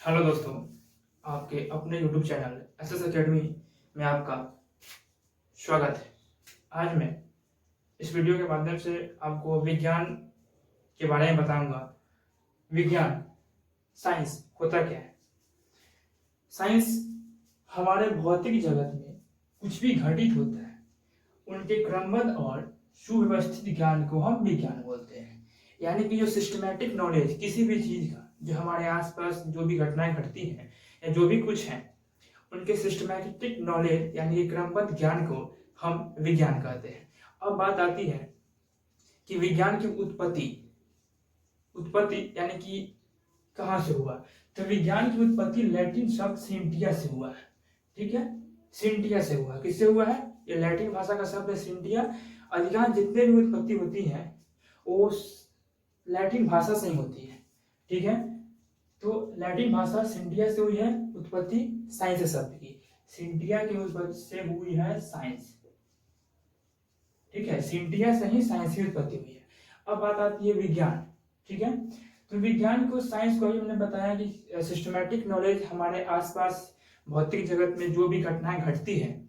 Hello दोस्तों, आपके अपने YouTube चैनल एसएस एकेडमी में आपका स्वागत है। आज मैं इस वीडियो के माध्यम से आपको विज्ञान के बारे में बताऊंगा। विज्ञान साइंस होता क्या है। साइंस हमारे भौतिक जगत में कुछ भी घटित होता है उनके क्रमबद्ध और सुव्यवस्थित ज्ञान को हम विज्ञान बोलते हैं। यानी कि जो सिस्टमैटिक नॉलेज किसी भी चीज का, जो हमारे आसपास जो भी घटनाएं घटती हैं या जो भी कुछ है, उनके सिस्टमैटिक नॉलेज यानी कि क्रमबद्ध ज्ञान को हम विज्ञान कहते हैं। अब बात आती है कि विज्ञान की उत्पत्ति उत्पत्ति यानी कि कहाँ से हुआ। तो विज्ञान की उत्पत्ति लैटिन शब्द सिंटिया से हुआ है। ठीक है, सिंटिया से हुआ। किससे हुआ है? ये लैटिन भाषा का शब्द है सिंटिया। अधिकांश जितने भी उत्पत्ति होती है वो लैटिन भाषा से ही होती है। ठीक है, तो लैटिन भाषा सिंटिया से हुई है उत्पत्ति साइंस शब्द की। सिंटिया की उत्पत्ति से हुई है साइंस। ठीक है, सिंटिया से ही साइंस की उत्पत्ति हुई है। अब बात आती है विज्ञान। ठीक है, तो विज्ञान को, साइंस को ही हमने बताया कि सिस्टमैटिक नॉलेज, हमारे आसपास भौतिक जगत में जो भी घटनाएं घटती है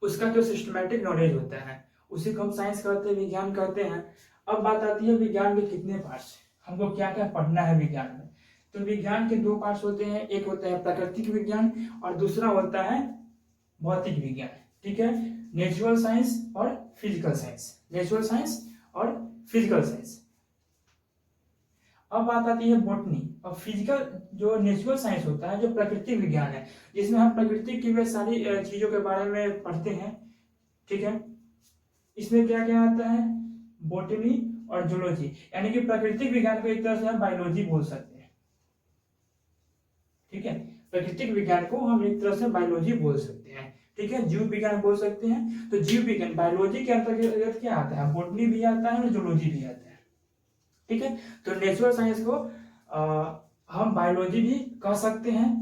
उसका जो सिस्टमैटिक नॉलेज होता है उसी को हम साइंस कहते हैं, विज्ञान कहते हैं। अब बात आती है विज्ञान के कितने पार्ट्स, हमको क्या क्या पढ़ना है विज्ञान में। तो विज्ञान के दो पार्ट्स होते हैं, एक होता है प्राकृतिक विज्ञान और दूसरा होता है भौतिक विज्ञान। ठीक है, नेचुरल साइंस और फिजिकल साइंस। नेचुरल साइंस और फिजिकल साइंस। अब बात आती है बॉटनी और फिजिकल। जो नेचुरल साइंस होता है, जो प्राकृतिक विज्ञान है, जिसमें हम प्रकृति की वे सारी चीजों के बारे में पढ़ते हैं। ठीक है, इसमें क्या क्या आता है? बॉटनी और जूलॉजी। यानी कि प्राकृतिक विज्ञान को एक तरह से हम बायोलॉजी बोल सकते हैं। ठीक है, प्राकृतिक विज्ञान को हम एक तरह से बायोलॉजी बोल सकते हैं। ठीक है, जीव विज्ञान बोल सकते हैं। तो जीव विज्ञान बायोलॉजी के अंतर्गत क्या आता है? बॉटनी भी आता है और जूलॉजी भी आता है। ठीक है, तो नेचुरल साइंस को हम बायोलॉजी भी कह सकते हैं।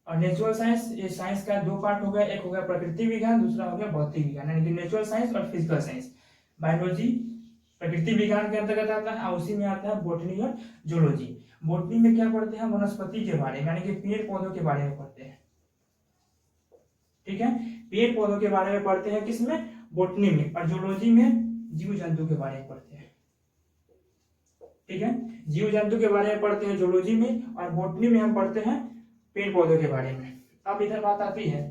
और नेचुरल साइंस, ये साइंस का दो पार्ट हो गया, एक हो गया प्राकृतिक विज्ञान, दूसरा हो गया भौतिक विज्ञान। यानी कि नेचुरल साइंस और फिजिकल साइंस। बायोलॉजी प्राकृतिक विज्ञान के अंतर्गत आता है और उसी में आता है बॉटनी और जूलॉजी। बॉटनी में क्या पढ़ते हैं? वनस्पति के बारे में, यानी कि पेड़ पौधों के बारे में पढ़ते हैं। ठीक है, पेड़ पौधों के बारे में पढ़ते हैं किसमें? बॉटनी में। और जूलॉजी में जीव जंतु के बारे में पढ़ते हैं। ठीक है, जीव जंतु के बारे में पढ़ते हैं जूलॉजी में, और बॉटनी में हम पढ़ते हैं पेड़ पौधों के बारे में। अब इधर बात आती है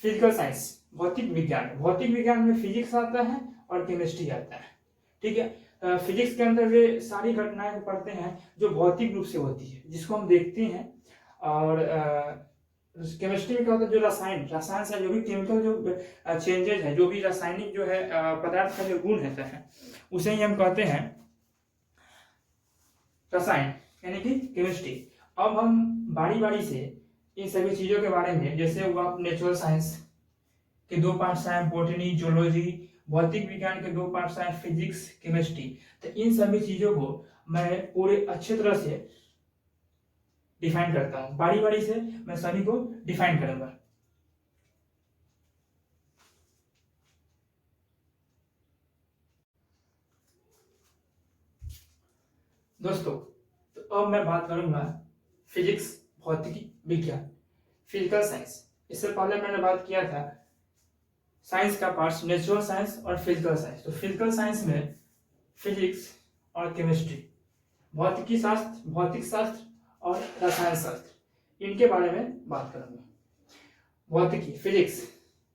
फिजिकल साइंस, भौतिक विज्ञान। भौतिक विज्ञान में फिजिक्स आता है और केमिस्ट्री आता है। ठीक है, फिजिक्स के अंदर वे सारी घटनाएं पढ़ते हैं जो भौतिक रूप से होती है, जिसको हम देखते हैं। और केमिस्ट्री में क्या होता है? जो रसायन से जो भी केमिकल जो चेंजेज है, जो भी रासायनिक जो है पदार्थ का जो गुण रहता है, उसे ही हम कहते हैं रसायन, यानी कि केमिस्ट्री। अब हम बारी बारी से इन सभी चीजों के बारे में, जैसे हुआ नेचुरल साइंस के दो पार्ट्स हैं, बॉटनी, जूलॉजी। भौतिक विज्ञान के दो पार्ट्स हैं, फिजिक्स, केमिस्ट्री। तो इन सभी चीजों को मैं पूरे अच्छे तरह से डिफाइन करता हूं। बारी बारी से मैं सभी को डिफाइन करूंगा। दोस्तों, तो अब मैं बात करूंगा फिजिक्स, भौतिक विज्ञान, फिजिकल साइंस। इससे पहले मैंने बात किया था साइंस का पार्ट्स, नेचुरल साइंस और फिजिकल साइंस। तो फिजिकल साइंस में फिजिक्स और केमिस्ट्री, भौतिकी शास्त्र, भौतिक शास्त्र और रसायन शास्त्र, इनके बारे में बात करूंगा। भौतिकी, फिजिक्स,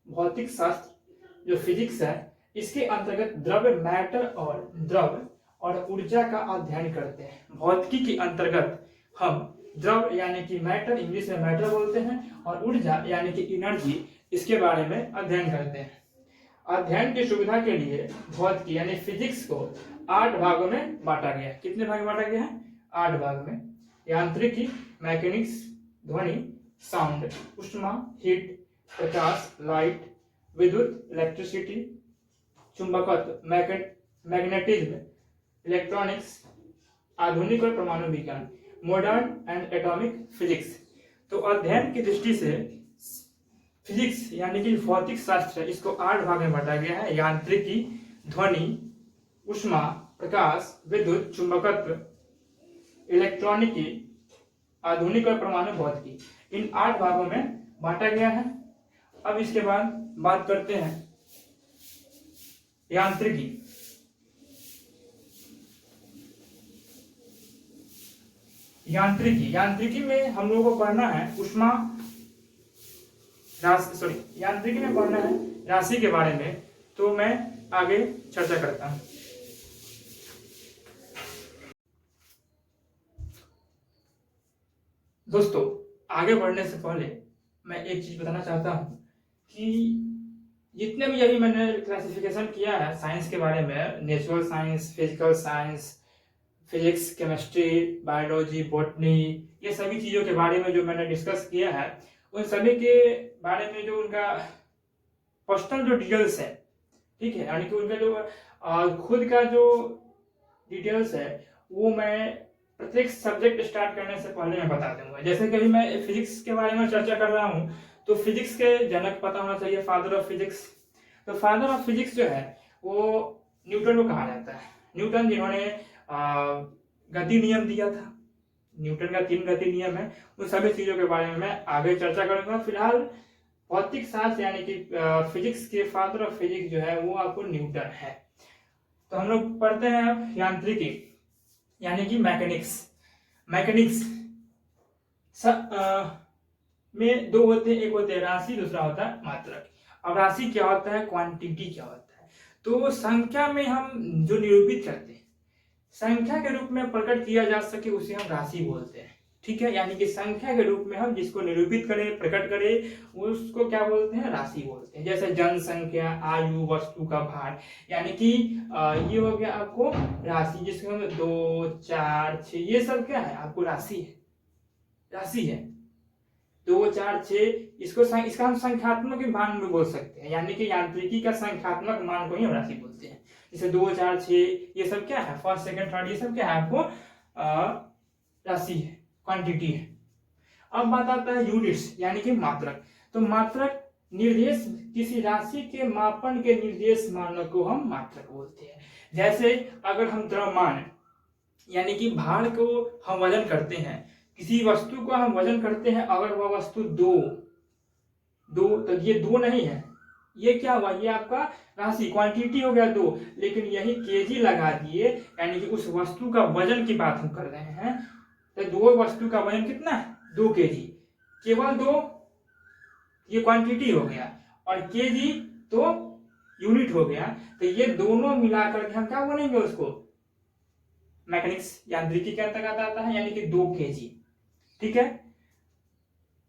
भौतिक शास्त्र जो फिजिक्स है, इसके अंतर्गत द्रव्य, मैटर और द्रव्य और ऊर्जा का अध्ययन करते हैं। भौतिकी के अंतर्गत हम द्रव्य यानी कि मैटर, इंग्लिश में मैटर बोलते हैं, और ऊर्जा यानी कि एनर्जी, इसके बारे में अध्ययन करते हैं। अध्ययन की सुविधा के लिए भौतिकी यानी फिजिक्स को 8 भागों में बांटा गया है। कितने भाग में बांटा गया है? 8 भाग में। यांत्रिकी, मैकेनिक्स, ध्वनि, साउंड, ऊष्मा, हीट, प्रकाश, लाइट, विद्युत, इलेक्ट्रिसिटी, चुंबकत्व, मैग्नेटिज्म, इलेक्ट्रॉनिक्स, आधुनिक और परमाणु विज्ञान, मॉडर्न एंड एटॉमिक फिजिक्स। तो अध्ययन की दृष्टि से फिजिक्स यानी कि भौतिक शास्त्र, इसको 8 भाग में बांटा गया है। यांत्रिकी, ध्वनि, ऊष्मा, प्रकाश, विद्युत, चुंबकत्व, इलेक्ट्रॉनिकी, आधुनिक और परमाणु भौतिकी, इन 8 भागों में बांटा गया है। अब इसके बाद बात करते हैं यांत्रिकी। यांत्रिकी में हम लोगों को पढ़ना है यांत्रिकी में पढ़ना है राशि के बारे में, तो मैं आगे चर्चा करता हूं। दोस्तों, आगे बढ़ने से पहले मैं एक चीज बताना चाहता हूं कि जितने भी अभी मैंने क्लासिफिकेशन किया है साइंस के बारे में, natural science, physical science, physics, chemistry, biology, botany, ये सभी चीज़ों के बारे में जो मैंने डिस्कस किया है, उन सभी के बारे में जो उनका पर्सनल जो डिटेल्स है, ठीक है, यानी कि उनका जो खुद का जो डिटेल्स है वो मैं प्रत्येक सब्जेक्ट स्टार्ट करने से पहले मैं बता दूंगा। जैसे कि अभी मैं फिजिक्स के बारे में चर्चा कर रहा हूँ, तो फिजिक्स के जनक पता होना चाहिए, फादर ऑफ फिजिक्स। तो फादर ऑफ फिजिक्स जो है वो न्यूटन को कहा जाता है। न्यूटन जिन्होंने गति नियम दिया था, न्यूटन का 3 गति नियम है, उन सभी चीजों के बारे में मैं आगे चर्चा करूंगा। फिलहाल भौतिक शास्त्र यानी कि फिजिक्स के फादर ऑफ फिजिक्स जो है वो आपको न्यूटन है। तो हम लोग पढ़ते हैं अब यांत्रिकी यानी कि मैकेनिक्स में 2 होते हैं, एक होते हैं राशि, दूसरा होता है मात्रक। अब राशि क्या होता है, क्वांटिटी क्या होता है, तो संख्या में हम जो निरूपित करते हैं, संख्या के रूप में प्रकट किया जा सके उसे हम राशि बोलते हैं, ठीक है। यानी कि संख्या के रूप में हम जिसको निरूपित करें, प्रकट करें, उसको क्या बोलते हैं, राशि बोलते हैं। जैसे जनसंख्या, आयु, वस्तु का भार, यानी कि ये हो गया आपको राशि, जिसको हम 2, 4, 6, ये सब क्या है आपको राशि है। 2, 4, 6, इसका हम संख्यात्मक मान में बोल सकते हैं, यानी कि यांत्रिकी का संख्यात्मक मान को ही हम राशि बोलते हैं। जैसे 2, 4, 6 ये सब क्या है, फर्स्ट, सेकंड, थर्ड, ये सब क्या है आपको राशि है, क्वांटिटी है। अब बात आता है यूनिट्स यानी कि मात्रक। तो मात्रक निर्देश, किसी राशि के मापन के निर्देश मानक को हम मात्रक बोलते हैं। जैसे अगर हम द्रव्यमान यानी कि भार को हम वजन करते हैं, किसी वस्तु को हम वजन करते हैं, अगर वह वस्तु 2 तो ये 2 नहीं है, ये क्या हुआ, ये आपका राशि क्वांटिटी हो गया 2, लेकिन यही केजी लगा दिए, यानी कि उस वस्तु का वजन की बात हम कर रहे हैं। तो 2 वस्तु का वजन कितना है, 2 केजी, केवल 2 ये क्वांटिटी हो गया, और केजी तो यूनिट हो गया। तो ये दोनों मिलाकर के हम क्या बोलेंगे उसको, मैकेनिक्स यांत्रिकी के अंतर्गत आता है, यानी कि 2 केजी, ठीक है।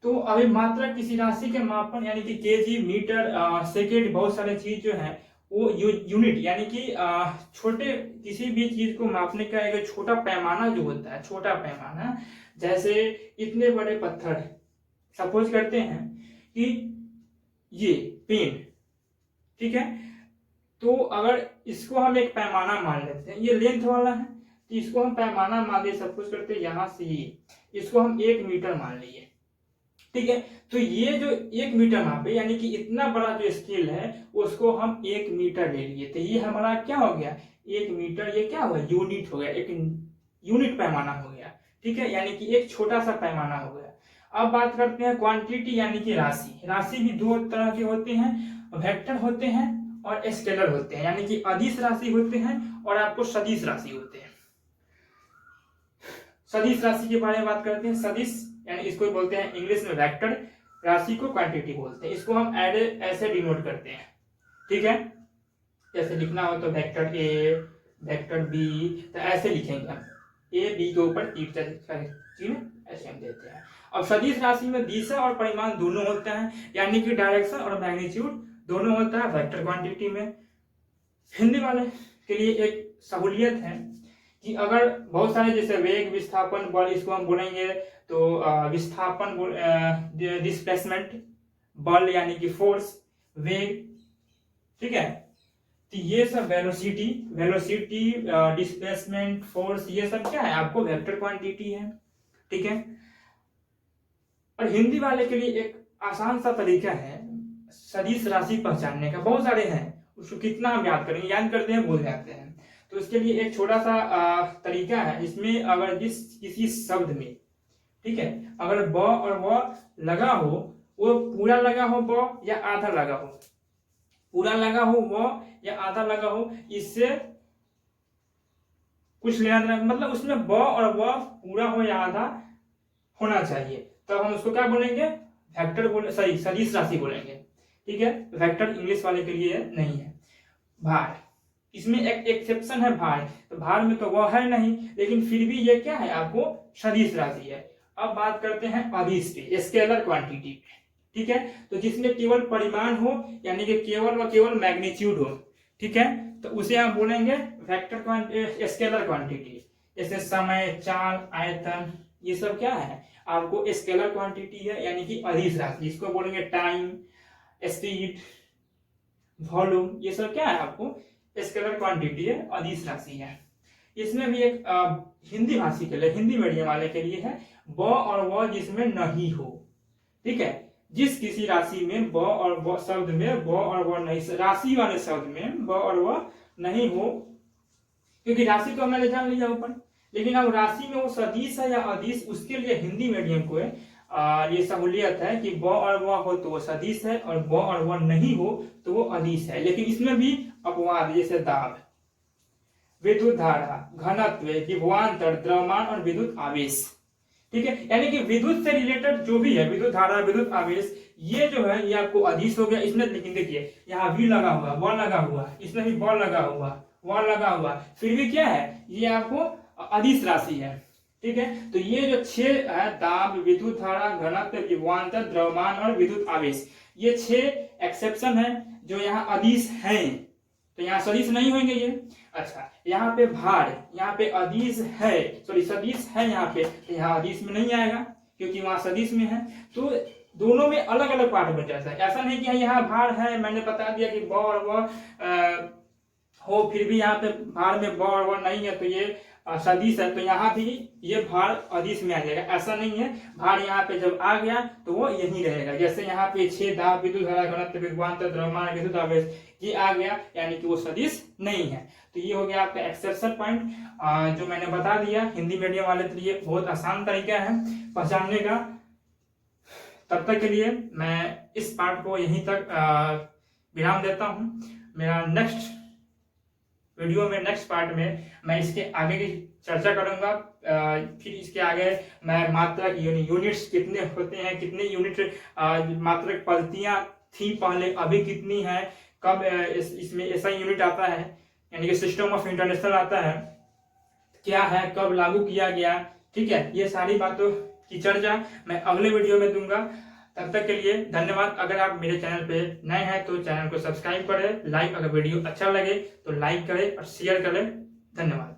तो अभी मात्रक किसी राशि के मापन यानी कि केजी, मीटर, सेकेंड, बहुत सारे चीज जो है वो यूनिट यानी कि छोटे किसी भी चीज को मापने का एक छोटा पैमाना जो होता है, छोटा पैमाना, जैसे इतने बड़े पत्थर, सपोज करते हैं कि ये पेन, ठीक है, तो अगर इसको हम एक पैमाना मान लेते हैं, ये लेंथ वाला है, तो इसको हम पैमाना मान लिए, सपोज करते हैं यहां से ये, इसको हम 1 मीटर मान लिए, ठीक है। तो ये जो 1 मीटर मापे यानी कि इतना बड़ा जो स्केल है उसको हम 1 मीटर ले लिए, तो ये हमारा क्या हो गया, 1 मीटर, ये क्या हुआ, यूनिट हो गया, एक यूनिट पैमाना हो गया, ठीक है, यानी कि एक छोटा सा पैमाना हो गया। अब बात करते हैं क्वांटिटी यानी कि राशि। राशि भी 2 तरह के होते हैं, वेक्टर होते हैं और स्केलर होते हैं, यानी कि अदिश राशि होते हैं और आपको सदिश राशि होते हैं। सदिश राशि के बारे में बात करते हैं। सदिश यानी इसको बोलते हैं इंग्लिश में वेक्टर, राशि को क्वांटिटी बोलते हैं। इसको हम ऐसे डिनोट करते हैं, ठीक है, जैसे लिखना हो तो वेक्टर ए, वेक्टर बी, तो ऐसे लिखेंगे हम, ए बी के ऊपर चिन्ह ऐसे हम देते हैं। अब सदिश राशि में दिशा और परिमाण दोनों होता है, यानी कि डायरेक्शन और मैग्नीट्यूड दोनों होता है वेक्टर क्वांटिटी में। हिंदी वाले के लिए एक सहूलियत है कि अगर बहुत सारे जैसे वेग, विस्थापन, बल, इसको हम बोलेंगे तो विस्थापन, डिस्प्लेसमेंट, बल यानी कि फोर्स, वेग, ठीक है, तो ये सब वेलोसिटी, डिस्प्लेसमेंट, फोर्स, ये सब क्या है आपको वेक्टर क्वांटिटी है, ठीक है। और हिंदी वाले के लिए एक आसान सा तरीका है सदिश राशि पहचानने का, बहुत सारे हैं, उसको कितना हम याद करेंगे, याद करते हैं भूल जाते हैं, तो इसके लिए एक छोटा सा तरीका है, जिसमें अगर किसी शब्द में ठीक है। अगर ब और व लगा हो, वो पूरा लगा हो ब या आधा लगा हो, पूरा लगा हो व या आधा लगा हो, इससे कुछ लेना देना, मतलब उसमें ब और व पूरा हो या आधा होना चाहिए, तो हम उसको क्या बोलेंगे, वेक्टर बोले, सॉरी सदिश राशि बोलेंगे। ठीक है, वेक्टर इंग्लिश वाले के लिए नहीं है। भार, इसमें एक एक्सेप्शन है भार, तो भार में तो वह है नहीं, लेकिन फिर भी ये क्या है, आपको सदिश राशि है। अब बात करते हैं अदिश पे, स्केलर क्वांटिटी पे। ठीक है, तो जिसमें केवल परिमाण हो, यानी कि केवल व केवल मैग्नीट्यूड हो, ठीक है, तो उसे हम बोलेंगे वेक्टर स्केलर क्वांटिटी। जैसे समय, चाल, आयतन, ये सब क्या है, आपको स्केलर क्वांटिटी है, यानी कि अदिश राशि। इसको बोलेंगे टाइम, स्पीड, वॉल्यूम, ये सब क्या है, आपको स्केलर क्वांटिटी है, अदिश राशि है। इसमें भी एक हिंदी भाषी के लिए, हिंदी मीडियम वाले के लिए है, ब और व जिसमें नहीं हो। ठीक है, जिस किसी राशि में ब और व शब्द में ब और व नहीं, राशि वाले शब्द में ब और व नहीं हो, क्योंकि राशि तो हमने जान लिया ऊपर, लेकिन अब राशि में वो सदिश है या अदिश, उसके लिए हिंदी मीडियम को ये सहूलियत है कि ब और व हो तो वो सदिश है, और ब और व नहीं हो तो वो अदिश है। लेकिन इसमें भी अपवाद, जैसे दाब, विद्युत धारा, घनत्व, विभवांतर, द्रव्यमान और विद्युत आवेश। ठीक है, यानी कि विद्युत से रिलेटेड जो भी है, विद्युत धारा, विद्युत आवेश, ये जो है ये आपको अदिश हो गया। इसमें लेकिन देखिए यहाँ वी लगा हुआ, व लगा हुआ, इसमें भी ब लगा हुआ, व लगा हुआ, फिर भी क्या है, ये आपको अदिश राशि है। ठीक है, तो ये जो 6 है, दाब, विद्युत धारा, घनत्व, विभवांतर, द्रव्यमान और विद्युत आवेश, ये 6 एक्सेप्शन है जो यहाँ अदिश हैं, तो यहाँ सदिश नहीं होंगे ये। अच्छा, यहाँ पे भार, यहाँ पे अदिश है, सॉरी सदिश है यहाँ पे, तो यहाँ अदिश में नहीं आएगा क्योंकि वहां सदिश में है। तो दोनों में अलग अलग पार्ट बन जाता है। ऐसा नहीं कि यहाँ भार है, मैंने बता दिया कि ब और व हो, फिर भी यहाँ पे भार में ब और व नहीं है तो ये सदिश है, तो यहाँ भी ये भार अदिश में आ जाएगा। ऐसा नहीं है, भार यहाँ पे जब आ गया तो वो यही रहेगा। जैसे यहाँ पे 6 दाब, विद्युत धारा, घनत्व, विभवांतर, द्रव्यमान, विद्युत आवेश, ये आ गया, यानी कि वो सदिश नहीं है। तो ये हो गया आपका एक्सेप्शन पॉइंट, जो मैंने बता दिया। हिंदी मीडियम वाले के लिए बहुत आसान तरीका है पहचानने का। तब तक के लिए मैं इस पार्ट को यहीं तक विराम देता हूँ। मेरा नेक्स्ट वीडियो में, नेक्स्ट पार्ट में मैं इसके आगे की चर्चा करूंगा। फिर इसके आगे मैं मात्रक यूनिट्स कितने होते हैं, कितने यूनिट मात्रक पद्धतियां थी पहले, अभी कितनी है, कब इसमें ऐसा यूनिट आता है, यानी कि सिस्टम ऑफ इंटरनेशनल आता है, क्या है, कब लागू किया गया। ठीक है, ये सारी बातों की चर्चा मैं अगले वीडियो में दूंगा। तब तक के लिए धन्यवाद। अगर आप मेरे चैनल पे नए हैं तो चैनल को सब्सक्राइब करें, लाइक, अगर वीडियो अच्छा लगे तो लाइक करें और शेयर करें। धन्यवाद।